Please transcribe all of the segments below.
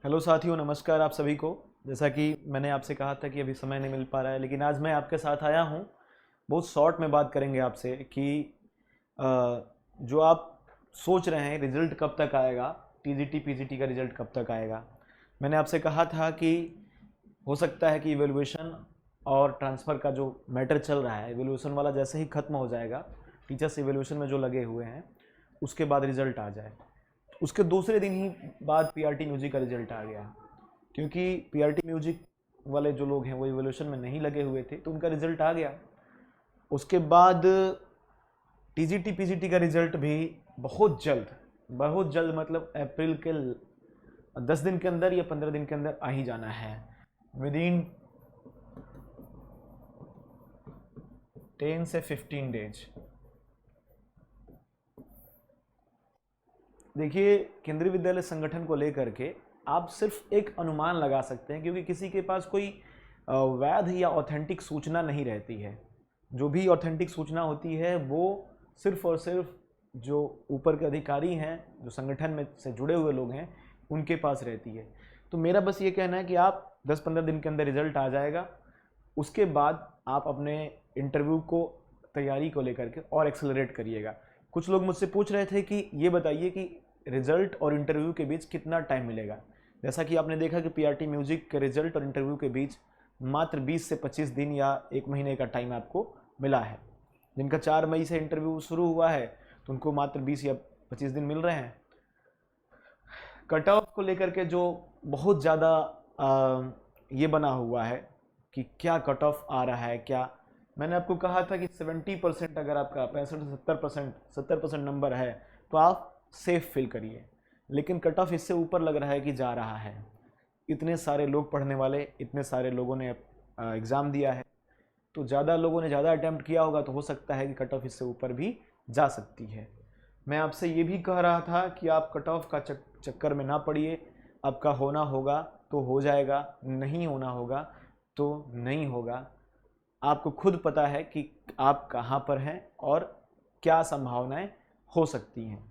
Hello साथियों, नमस्कार आप सभी को। जैसा कि मैंने आपसे कहा था कि अभी समय नहीं मिल पा रहा है, लेकिन आज मैं आपके साथ आया हूँ। बहुत शॉर्ट में बात करेंगे आपसे कि अ, जो आप सोच रहे हैं रिजल्ट कब तक आएगा, टीजीटी पीजीटी का रिजल्ट कब तक आएगा। मैंने आपसे कहा था कि हो सकता है कि इवेलुएशन और ट्रांसफ़र का जो मैटर चल रहा है, इवेलुएशन वाला जैसे ही ख़त्म हो जाएगा, टीचर्स इवेलुएशन में जो लगे हुए हैं उसके बाद रिजल्ट आ जाए। उसके दूसरे दिन ही बाद पीआरटी म्यूजिक का रिजल्ट आ गया, क्योंकि पीआरटी म्यूजिक वाले जो लोग हैं वो इवोल्यूशन में नहीं लगे हुए थे तो उनका रिजल्ट आ गया। उसके बाद टीजीटी पीजीटी का रिजल्ट भी बहुत जल्द मतलब अप्रैल के 10 दिन के अंदर या 15 दिन के अंदर आ ही जाना है, विद इन 10 से 15 डेज। देखिए, केंद्रीय विद्यालय संगठन को लेकर के आप सिर्फ एक अनुमान लगा सकते हैं, क्योंकि किसी के पास कोई वैध या ऑथेंटिक सूचना नहीं रहती है। जो भी ऑथेंटिक सूचना होती है वो सिर्फ और सिर्फ जो ऊपर के अधिकारी हैं, जो संगठन में से जुड़े हुए लोग हैं, उनके पास रहती है। तो मेरा बस ये कहना है कि आप 10-15 दिन के अंदर रिजल्ट आ जाएगा। उसके बाद आप अपने इंटरव्यू को तैयारी को लेकर के और एक्सेलरेट करिएगा। कुछ लोग मुझसे पूछ रहे थे कि ये बताइए कि रिजल्ट और इंटरव्यू के बीच कितना टाइम मिलेगा। जैसा कि आपने देखा कि पीआरटी म्यूजिक के रिजल्ट और इंटरव्यू के बीच मात्र 20 से 25 दिन या 1 महीने का टाइम आपको मिला है। जिनका 4 मई से इंटरव्यू शुरू हुआ है तो उनको मात्र 20 या 25 दिन मिल रहे हैं। कट ऑफ को लेकर के जो बहुत ज़्यादा ये बना हुआ है कि क्या कट ऑफ आ रहा है, क्या मैंने आपको कहा था कि 70% अगर आपका 65 से 70% नंबर है तो आप सेफ फील करिए, लेकिन कट ऑफ इससे ऊपर लग रहा है कि जा रहा है। इतने सारे लोग पढ़ने वाले, इतने सारे लोगों ने एग्ज़ाम दिया है, तो ज़्यादा लोगों ने ज़्यादा अटैम्प्ट किया होगा, तो हो सकता है कि कट ऑफ इससे ऊपर भी जा सकती है। मैं आपसे ये भी कह रहा था कि आप कट ऑफ का चक्कर में ना पड़िए। आपका होना होगा तो हो जाएगा, नहीं होना होगा तो नहीं होगा। आपको खुद पता है कि आप कहाँ पर हैं और क्या संभावनाएं हो सकती हैं।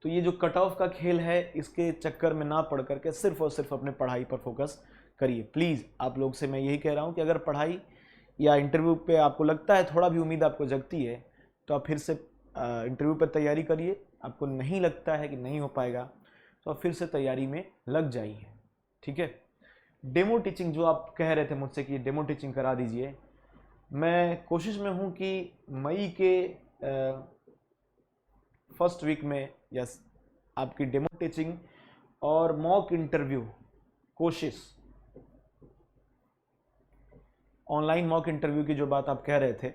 तो ये जो कट ऑफ का खेल है, इसके चक्कर में ना पड़ करके सिर्फ और सिर्फ अपने पढ़ाई पर फोकस करिए। प्लीज़ आप लोग से मैं यही कह रहा हूँ कि अगर पढ़ाई या इंटरव्यू पे आपको लगता है, थोड़ा भी उम्मीद आपको जगती है, तो आप फिर से इंटरव्यू पर तैयारी करिए। आपको नहीं लगता है कि नहीं हो पाएगा तो आप फिर से तैयारी में लग जाइए, ठीक है। डेमो टीचिंग जो आप कह रहे थे मुझसे कि डेमो टीचिंग करा दीजिए, मैं कोशिश में हूँ कि मई के फर्स्ट वीक में यस आपकी डेमो टीचिंग और मॉक इंटरव्यू, कोशिश ऑनलाइन मॉक इंटरव्यू की जो बात आप कह रहे थे,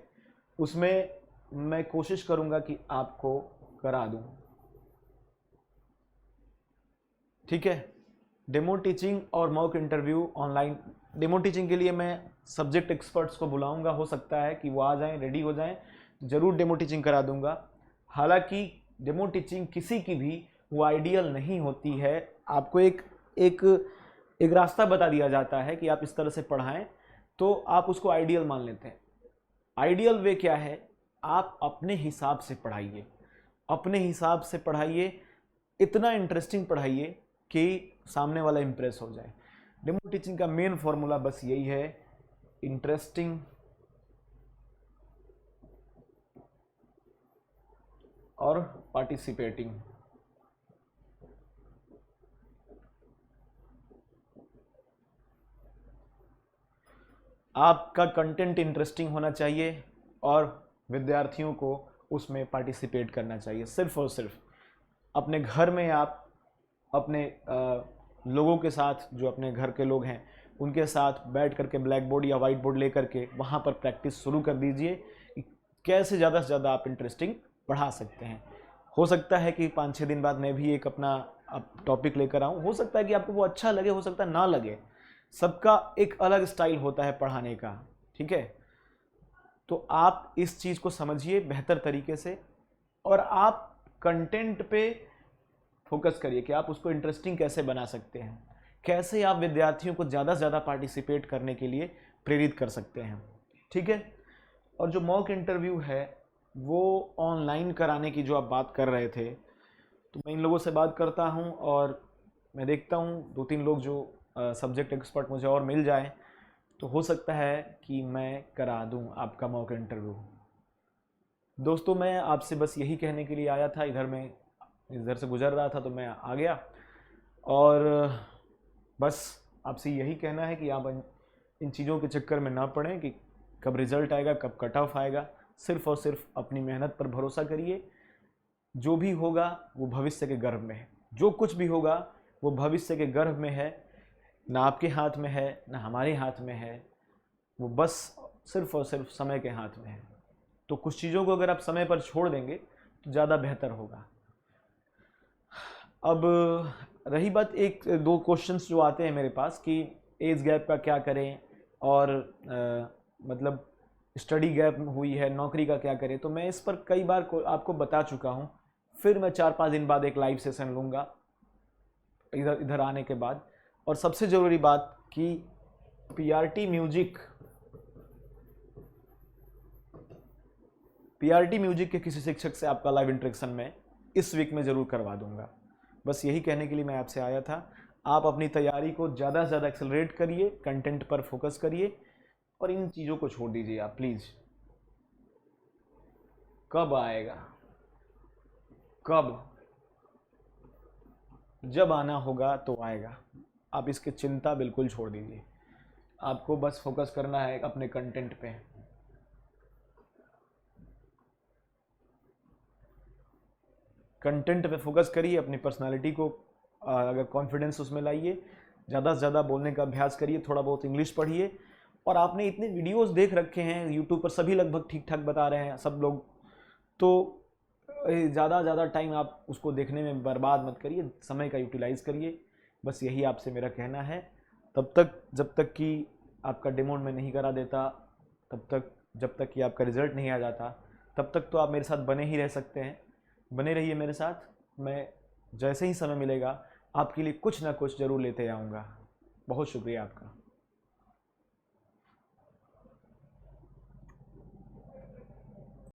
उसमें मैं कोशिश करूंगा कि आपको करा दूं, ठीक है। डेमो टीचिंग और mock interview online. Demo teaching के लिए मैं सब्जेक्ट एक्सपर्ट्स को बुलाऊंगा, हो सकता है कि वो आ जाएं, रेडी हो जाएं, ज़रूर डेमो टीचिंग करा दूंगा। हालांकि डेमो टीचिंग किसी की भी वो आइडियल नहीं होती है। आपको एक एक एक रास्ता बता दिया जाता है कि आप इस तरह से पढ़ाएं, तो आप उसको आइडियल मान लेते हैं। आइडियल वे क्या है? आप अपने हिसाब से पढ़ाइए, अपने हिसाब से पढ़ाइए, इतना इंटरेस्टिंग पढ़ाइए कि सामने वाला इंप्रेस हो जाए। डेमो टीचिंग का मेन फॉर्मूला बस यही है, इंटरेस्टिंग और पार्टिसिपेटिंग। आपका कंटेंट इंटरेस्टिंग होना चाहिए और विद्यार्थियों को उसमें पार्टिसिपेट करना चाहिए। सिर्फ और सिर्फ अपने घर में आप अपने लोगों के साथ, जो अपने घर के लोग हैं उनके साथ बैठ करके ब्लैक बोर्ड या वाइट बोर्ड लेकर के वहाँ पर प्रैक्टिस शुरू कर दीजिए कि कैसे ज़्यादा से ज़्यादा आप इंटरेस्टिंग पढ़ा सकते हैं। हो सकता है कि 5-6 दिन बाद मैं भी एक अपना टॉपिक लेकर आऊँ, हो सकता है कि आपको वो अच्छा लगे, हो सकता है ना लगे। सबका एक अलग स्टाइल होता है पढ़ाने का, ठीक है। तो आप इस चीज़ को समझिए बेहतर तरीके से और आप कंटेंट पे फोकस करिए कि आप उसको इंटरेस्टिंग कैसे बना सकते हैं, कैसे आप विद्यार्थियों को ज़्यादा से ज़्यादा पार्टिसिपेट करने के लिए प्रेरित कर सकते हैं, ठीक है। और जो मॉक इंटरव्यू है वो ऑनलाइन कराने की जो आप बात कर रहे थे, तो मैं इन लोगों से बात करता हूं और मैं देखता हूँ 2-3 लोग जो सब्जेक्ट एक्सपर्ट मुझे और मिल जाएं, तो हो सकता है कि मैं करा दूँ आपका मॉक इंटरव्यू। दोस्तों, मैं आपसे बस यही कहने के लिए आया था, इधर से गुजर रहा था तो मैं आ गया, और बस आपसे यही कहना है कि आप इन चीज़ों के चक्कर में ना पड़ें कि कब रिज़ल्ट आएगा, कब कट ऑफ आएगा। सिर्फ़ और सिर्फ अपनी मेहनत पर भरोसा करिए। जो भी होगा वो भविष्य के गर्भ में है, जो कुछ भी होगा वो भविष्य के गर्भ में है, ना आपके हाथ में है ना हमारे हाथ में है, वो बस सिर्फ और सिर्फ समय के हाथ में है। तो कुछ चीज़ों को अगर आप समय पर छोड़ देंगे तो ज़्यादा बेहतर होगा। अब रही बात एक दो क्वेश्चंस जो आते हैं मेरे पास कि एज गैप का क्या करें, और मतलब स्टडी गैप हुई है, नौकरी का क्या करें। तो मैं इस पर कई बार आपको बता चुका हूँ। फिर मैं 4-5 दिन बाद एक लाइव सेशन लूँगा इधर आने के बाद। और सबसे ज़रूरी बात कि पीआरटी म्यूजिक के किसी शिक्षक से आपका लाइव इंटरेक्शन में इस वीक में ज़रूर करवा दूंगा। बस यही कहने के लिए मैं आपसे आया था। आप अपनी तैयारी को ज़्यादा से ज़्यादा एक्सेलरेट करिए, कंटेंट पर फोकस करिए, और इन चीज़ों को छोड़ दीजिए आप प्लीज़। कब आएगा, कब, जब आना होगा तो आएगा। आप इसकी चिंता बिल्कुल छोड़ दीजिए। आपको बस फोकस करना है अपने कंटेंट पे। कंटेंट पे फोकस करिए, अपनी पर्सनालिटी को अगर कॉन्फिडेंस उसमें लाइए, ज़्यादा से ज़्यादा बोलने का अभ्यास करिए, थोड़ा बहुत इंग्लिश पढ़िए। और आपने इतने वीडियोस देख रखे हैं यूट्यूब पर, सभी लगभग ठीक ठाक बता रहे हैं सब लोग, तो ज़्यादा टाइम आप उसको देखने में बर्बाद मत करिए, समय का यूटिलाइज़ करिए। बस यही आपसे मेरा कहना है। तब तक, जब तक कि आपका डेमो में नहीं करा देता, तब तक, जब तक कि आपका रिज़ल्ट नहीं आ जाता, तब तक तो आप मेरे साथ बने ही रह सकते हैं। बने रहिए मेरे साथ। मैं जैसे ही समय मिलेगा आपके लिए कुछ ना कुछ ज़रूर लेते आऊँगा। बहुत शुक्रिया आपका।